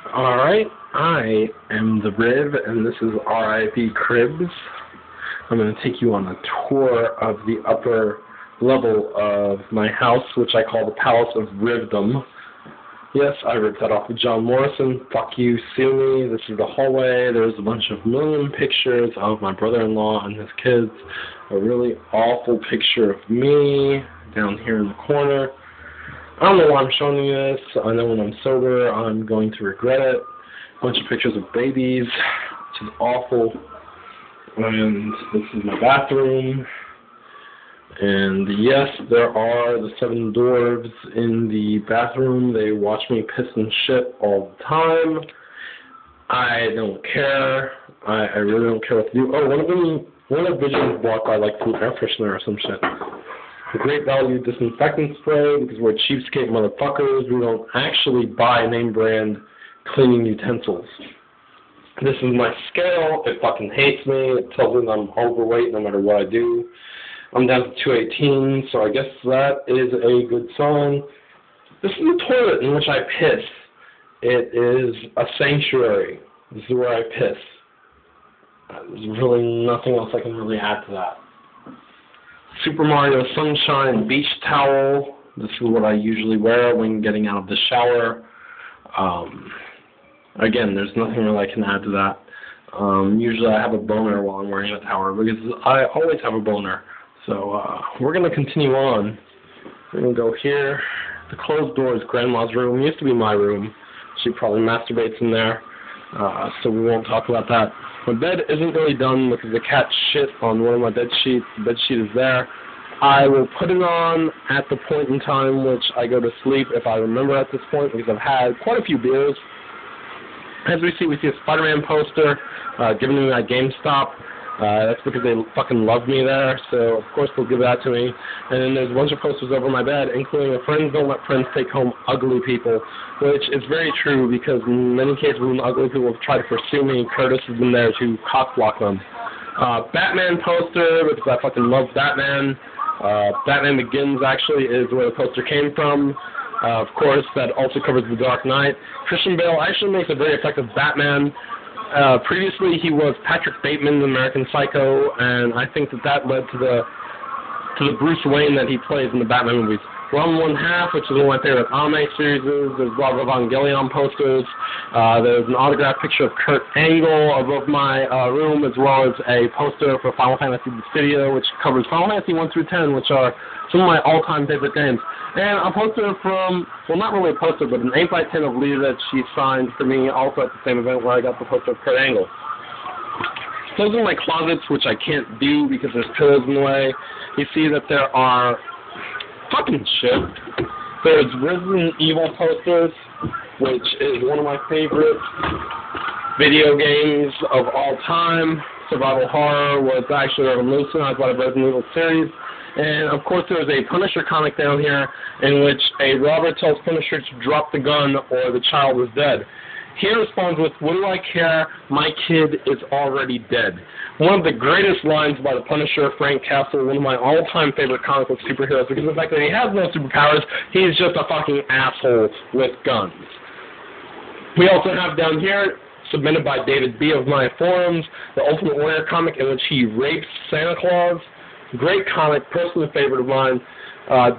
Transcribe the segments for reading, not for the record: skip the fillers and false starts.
Alright, I am the Riv, and this is RIP Cribs. I'm going to take you on a tour of the upper level of my house, which I call the Palace of Rivdom. Yes, I ripped that off of John Morrison. Fuck you, sue me. This is the hallway. There's a bunch of million pictures of my brother-in-law and his kids. A really awful picture of me down here in the corner. I don't know why I'm showing you this. I know when I'm sober, I'm going to regret it. A bunch of pictures of babies, which is awful. And this is my bathroom. And yes, there are the 7 dwarves in the bathroom. They watch me piss and shit all the time. I don't care. I really don't care what to do. Oh, one of the visions bought by like food air freshener or some shit. The Great Value disinfectant spray, because we're cheapskate motherfuckers. We don't actually buy name brand cleaning utensils. This is my scale. It fucking hates me. It tells me that I'm overweight no matter what I do. I'm down to 218, so I guess that is a good sign. This is the toilet in which I piss. It is a sanctuary. This is where I piss. There's really nothing else I can really add to that. Super Mario Sunshine Beach Towel. This is what I usually wear when getting out of the shower. Again, there's nothing really I can add to that. Usually I have a boner while I'm wearing a towel because I always have a boner. So we're going to continue on. We're going to go here. The closed door is Grandma's room. It used to be my room. She probably masturbates in there. So we won't talk about that. My bed isn't really done because the cat shit on one of my bed sheets. The bed sheet is there. I will put it on at the point in time which I go to sleep if I remember at this point because I've had quite a few beers. As we see a Spider-Man poster given to me at GameStop. That's because they fucking love me there, so of course they'll give that to me. And then there's a bunch of posters over my bed, including a Friends Don't Let Friends Take Home Ugly People, which is very true because in many cases when ugly people have tried to pursue me, Curtis has been there to cock-block them. Batman poster, because I fucking love Batman. Batman Begins, actually, is where the poster came from. Of course, that also covers The Dark Knight. Christian Bale actually makes a very effective Batman. Previously, he was Patrick Bateman in American Psycho, and I think that led to the Bruce Wayne that he plays in the Batman movies. Ron One Half, which is one of my favorite anime series. There's a lot of Evangelion posters. There's an autographed picture of Kurt Angle above my room, as well as a poster for Final Fantasy Dissidia, which covers Final Fantasy 1 through 10, which are some of my all-time favorite games. And a poster from, well, not really a poster, but an 8x10 of Lita that she signed for me, also at the same event where I got the poster of Kurt Angle. Those are my closets, which I can't do because there's pillows in the way. You see that there are fucking shit. There's Resident Evil posters, which is one of my favorite video games of all time. Survival horror was actually revolutionized by the Resident Evil series. And, of course, there's a Punisher comic down here in which a robber tells Punisher to drop the gun or the child is dead. He responds with, "What do I care? My kid is already dead." One of the greatest lines by the Punisher, Frank Castle, one of my all-time favorite comic book superheroes, because of the fact that he has no superpowers, he's just a fucking asshole with guns. We also have down here, submitted by David B. of my forums, the Ultimate Warrior comic in which he rapes Santa Claus. Great comic, personally favorite of mine,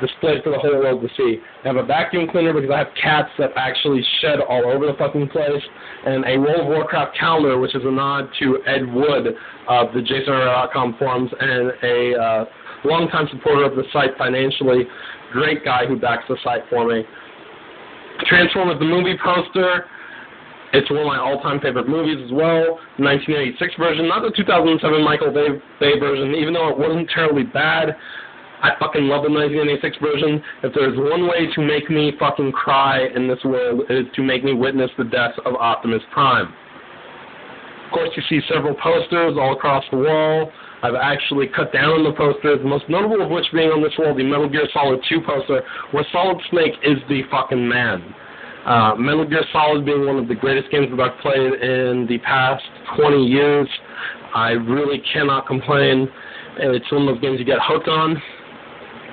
displayed for the whole world to see. I have a vacuum cleaner because I have cats that actually shed all over the fucking place, and a World of Warcraft calendar, which is a nod to Ed Wood of the JSON.com forums and a longtime supporter of the site financially. Great guy who backs the site for me. Transformers the movie poster. It's one of my all-time favorite movies as well, the 1986 version, not the 2007 Michael Bay version, even though it wasn't terribly bad. I fucking love the 1986 version. If there's one way to make me fucking cry in this world, it is to make me witness the death of Optimus Prime. Of course, you see several posters all across the wall. I've actually cut down the posters, the most notable of which being on this wall, the Metal Gear Solid 2 poster, where Solid Snake is the fucking man. Metal Gear Solid being one of the greatest games that I've played in the past 20 years. I really cannot complain. It's one of those games you get hooked on.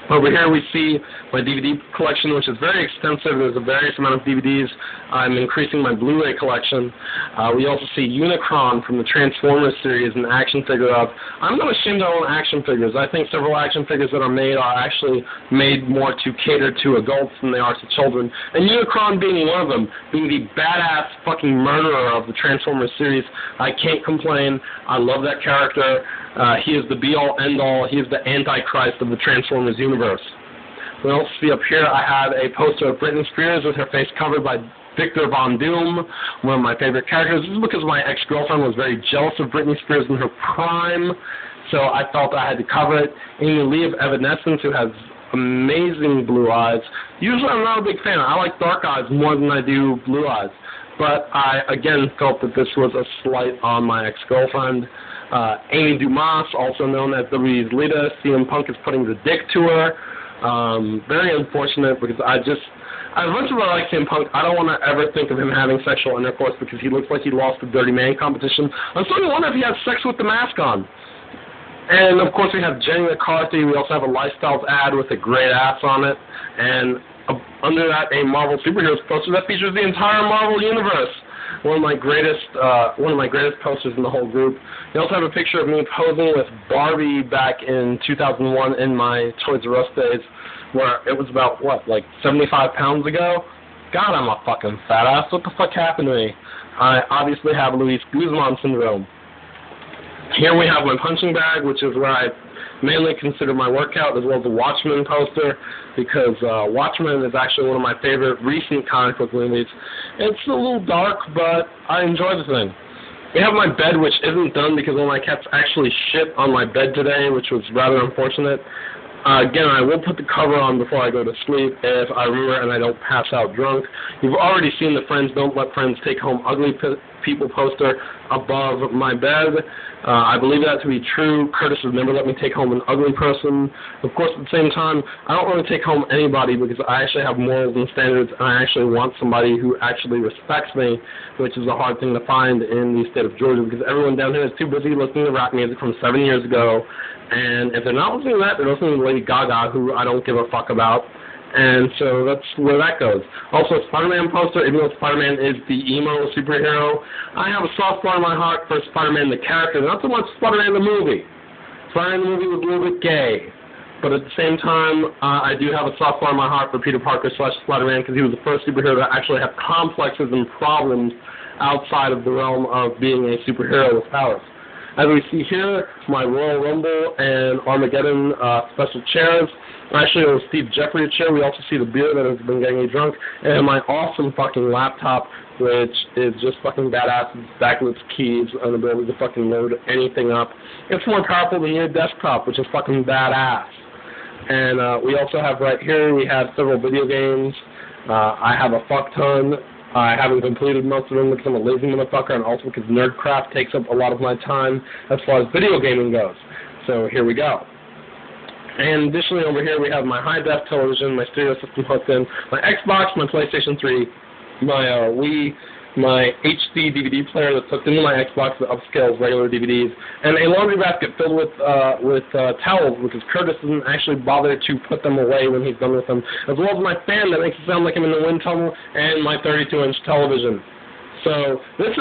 Over here we see my DVD collection, which is very extensive. There's a various amount of DVDs. I'm increasing my Blu-ray collection. We also see Unicron from the Transformers series, an action figure of. I'm not ashamed to own action figures. I think several action figures that are made are actually made more to cater to adults than they are to children. And Unicron being one of them, being the badass fucking murderer of the Transformers series, I can't complain. I love that character. He is the be-all, end-all. He is the Antichrist of the Transformers universe. We also see up here I have a poster of Britney Spears with her face covered by Victor Von Doom, one of my favorite characters. This is because my ex-girlfriend was very jealous of Britney Spears in her prime, so I felt I had to cover it. Amy Lee of Evanescence, who has amazing blue eyes. Usually I'm not a big fan. I like dark eyes more than I do blue eyes. But I, again, felt that this was a slight on my ex-girlfriend. Amy Dumas, also known as WWE's Lita, CM Punk is putting the dick to her. Very unfortunate because as much as I like CM Punk, I don't want to ever think of him having sexual intercourse because he looks like he lost the Dirty Man competition. I'm starting to wonder if he has sex with the mask on. And, of course, we have Jenny McCarthy. We also have a Lifestyles ad with a great ass on it. And under that, a Marvel Superheroes poster that features the entire Marvel Universe. One of my greatest posters in the whole group. We also have a picture of me posing with Barbie back in 2001 in my Toys R Us days, where it was about, like 75 pounds ago? God, I'm a fucking fat ass. What the fuck happened to me? I obviously have Luis Guzman syndrome. Here we have my punching bag, which is where I mainly consider my workout, as well as the Watchmen poster, because Watchmen is actually one of my favorite recent comic book movies. It's a little dark, but I enjoy the thing. We have my bed, which isn't done because one of my cats actually shit on my bed today, which was rather unfortunate. Again, I will put the cover on before I go to sleep if I remember and I don't pass out drunk. You've already seen the Friends Don't Let Friends Take Home Ugly People poster above my bed. I believe that to be true. Curtis has never let me take home an ugly person. Of course, at the same time, I don't want to take home anybody because I actually have morals and standards, and I actually want somebody who actually respects me, which is a hard thing to find in the state of Georgia because everyone down here is too busy listening to rap music from 7 years ago. And if they're not listening to that, they're listening to Lady Gaga, who I don't give a fuck about. And so that's where that goes. Also, Spider-Man poster, even though Spider-Man is the emo superhero, I have a soft spot in my heart for Spider-Man the character, not so much Spider-Man the movie. Spider-Man the movie was a little bit gay. But at the same time, I do have a soft spot in my heart for Peter Parker / Spider-Man because he was the first superhero to actually have complexes and problems outside of the realm of being a superhero with powers. As we see here, my Royal Rumble and Armageddon special chairs. Actually, it was Steve Jeffrey chair. We also see the beer that has been getting me drunk. And my awesome fucking laptop, which is just fucking badass. It's back with its keys and the ability to fucking load anything up. It's more powerful than your desktop, which is fucking badass. And we also have right here, we have several video games. I have a fuck ton. I haven't completed most of them because I'm a lazy motherfucker and also because Nerdcraft takes up a lot of my time as far as video gaming goes. So here we go. And additionally over here we have my high-def television, my stereo system hooked in, my Xbox, my PlayStation 3, my Wii, my HD DVD player that's hooked into my Xbox that upscales regular DVDs, and a laundry basket filled with towels because Curtis doesn't actually bother to put them away when he's done with them, as well as my fan that makes it sound like I'm in the wind tunnel, and my 32-inch television. So this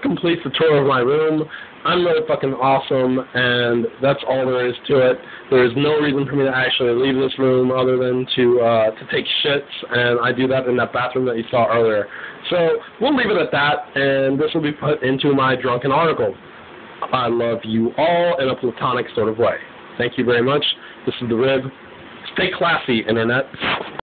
completes the tour of my room. I'm really fucking awesome, and that's all there is to it. There is no reason for me to actually leave this room other than to take shits, and I do that in that bathroom that you saw earlier. So we'll leave it at that, and this will be put into my Drunken article. I love you all in a platonic sort of way. Thank you very much. This is The Rib. Stay classy, Internet.